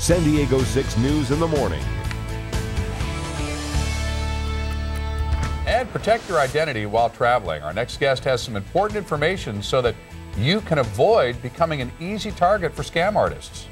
San Diego 6 News in the morning. And protect your identity while traveling. Our next guest has some important information so that you can avoid becoming an easy target for scam artists.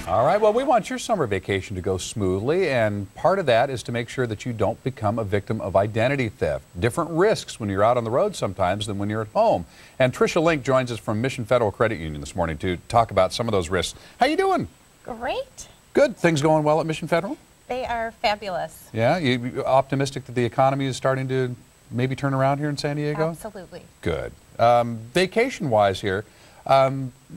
All right, well, we want your summer vacation to go smoothly, and part of that is to make sure that you don't become a victim of identity theft. Different risks when you're out on the road sometimes than when you're at home. And Tricia Link joins us from Mission Federal Credit Union this morning to talk about some of those risks. How you doing? Great. Good. Things going well at Mission Federal? They are fabulous. Yeah? You optimistic that the economy is starting to maybe turn around here in San Diego? Absolutely. Good. Vacation-wise here,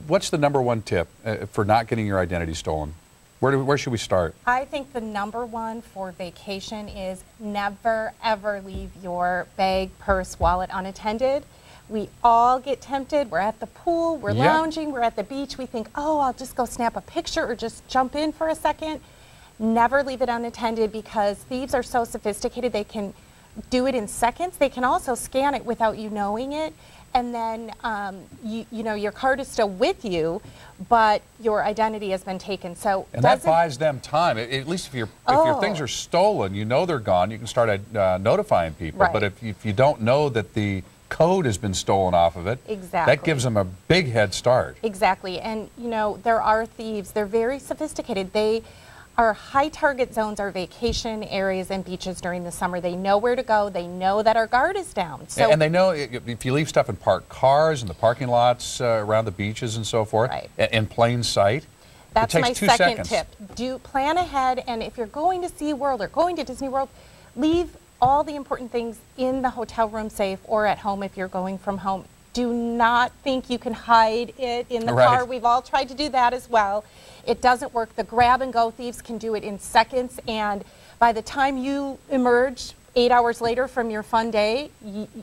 what's the #1 tip for not getting your identity stolen? Where should we start? I think the #1 for vacation is never, ever leave your bag, purse, wallet unattended. We all get tempted. We're at the pool, we're lounging, we're at the beach. We think, oh, I'll just go snap a picture or just jump in for a second. Never leave it unattended because thieves are so sophisticated. They can do it in seconds. They can also scan it without you knowing it. And then, you know, your card is still with you, but your identity has been taken. So and that buys them time. At least if your things are stolen, you know they're gone. You can start notifying people. Right. But if you don't know that the code has been stolen off of it, exactly, that gives them a big head start. Exactly. And, you know, there are thieves. They're very sophisticated. Our high target zones are vacation areas and beaches during the summer. They know where to go. They know that our guard is down. So, and they know if you leave stuff in parked cars in the parking lots around the beaches and so forth, right, in plain sight, that's it takes my 2 second seconds. tip. Plan ahead, and if you're going to SeaWorld or going to Disney World, leave all the important things in the hotel room safe or at home if you're going from home. Do not think you can hide it in the car. We've all tried to do that as well. It doesn't work. The grab-and-go thieves can do it in seconds, and by the time you emerge 8 hours later from your fun day,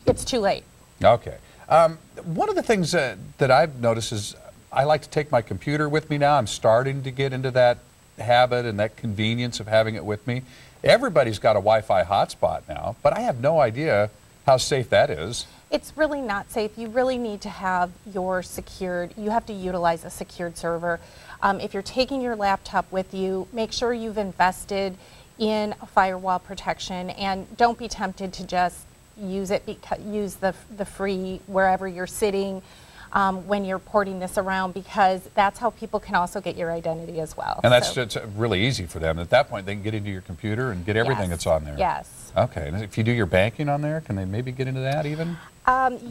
it's too late. Okay. One of the things that I've noticed is I like to take my computer with me now. I'm starting to get into that habit and that convenience of having it with me. Everybody's got a Wi-Fi hotspot now, but I have no idea how safe that is. It's really not safe. You really need to have you have to utilize a secured server. If you're taking your laptop with you, make sure you've invested in a firewall protection, and don't be tempted to just use it, use the free wherever you're sitting when you're porting this around, because that's how people can also get your identity as well. And that's it's really easy for them. At that point, they can get into your computer and get everything that's on there. Yes. Okay. And if you do your banking on there, can they maybe get into that even?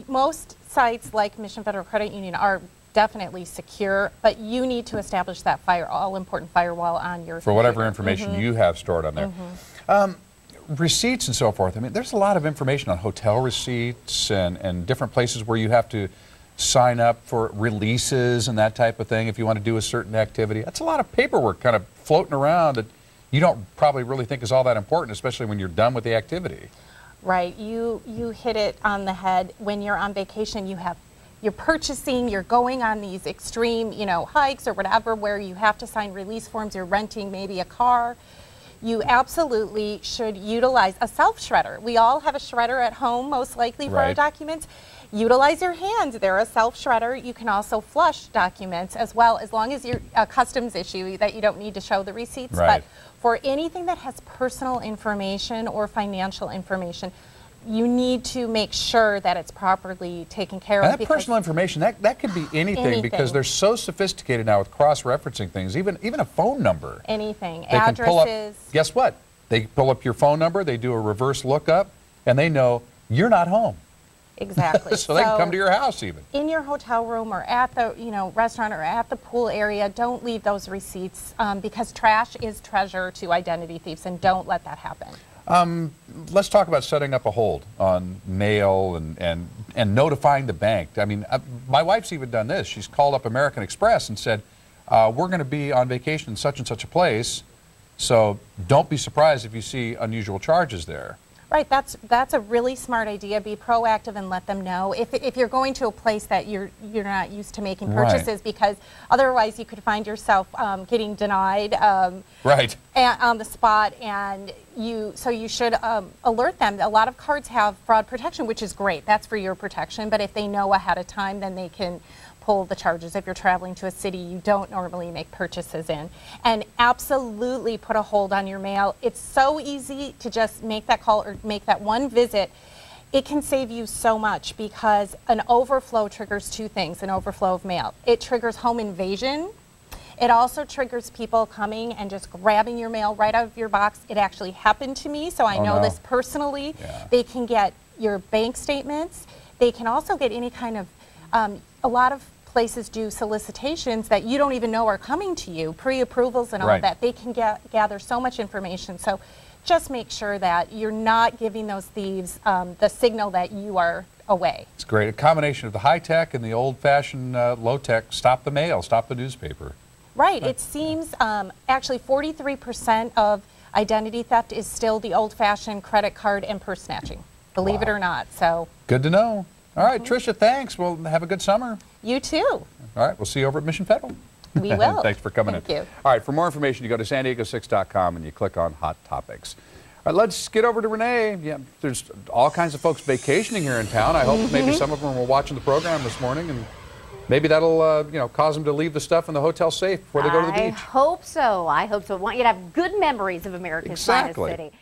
Most sites like Mission Federal Credit Union are definitely secure, but you need to establish that all-important firewall on your for whatever information you have stored on there. Receipts and so forth. I mean, there's a lot of information on hotel receipts and different places where you have to sign up for releases and that type of thing if you want to do a certain activity. That's a lot of paperwork kind of floating around that you don't probably really think is all that important, especially when you're done with the activity. Right. You hit it on the head. When you're on vacation, you're purchasing, you're going on these extreme, hikes or whatever where you have to sign release forms, you're renting maybe a car. You absolutely should utilize a self-shredder. We all have a shredder at home, most likely, for our documents. Utilize your hands. They're a self-shredder. You can also flush documents as well, as long as you're a customs issue that you don't need to show the receipts. But for anything that has personal information or financial information, you need to make sure that it's properly taken care of. That personal information, that could be anything, because they're so sophisticated now with cross-referencing things, even a phone number. Anything. They addresses. Can pull up, guess what? They pull up your phone number, they do a reverse lookup, and they know you're not home. Exactly. So they can come to your house even. In your hotel room or at the restaurant or at the pool area, don't leave those receipts because trash is treasure to identity thieves, and don't let that happen. Let's talk about setting up a hold on mail and notifying the bank. I mean, my wife's even done this. She's called up American Express and said, we're going to be on vacation in such and such a place, so don't be surprised if you see unusual charges there. Right, that's a really smart idea. Be proactive and let them know if you're going to a place that you're not used to making purchases, because otherwise you could find yourself getting denied on the spot, and so you should alert them. A lot of cards have fraud protection, which is great. That's for your protection. But if they know ahead of time, then they can pull the charges if you're traveling to a city you don't normally make purchases in. And absolutely put a hold on your mail. It's so easy to just make that call or make that one visit. It can save you so much because an overflow triggers two things, an overflow of mail. It triggers home invasion. It also triggers people coming and just grabbing your mail right out of your box. It actually happened to me, so I know this personally. Yeah. They can get your bank statements. They can also get any kind of, a lot of places do solicitations that you don't even know are coming to you, pre-approvals and all of that. They can gather so much information. So just make sure that you're not giving those thieves the signal that you are away. It's great. A combination of the high-tech and the old-fashioned low-tech. Stop the mail, stop the newspaper. Right. It seems actually 43% of identity theft is still the old-fashioned credit card and purse snatching, believe it or not. So good to know. All right, Tricia, thanks. Well, have a good summer. You too. All right, we'll see you over at Mission Federal. We will. Thanks for coming in. Thank you. All right, for more information, you go to san diego6.com and you click on Hot Topics. All right, let's get over to Renee. Yeah, there's all kinds of folks vacationing here in town. I hope maybe some of them were watching the program this morning, and maybe that'll cause them to leave the stuff in the hotel safe before they go to the beach. I hope so. I hope so. I want you to have good memories of America's finest city.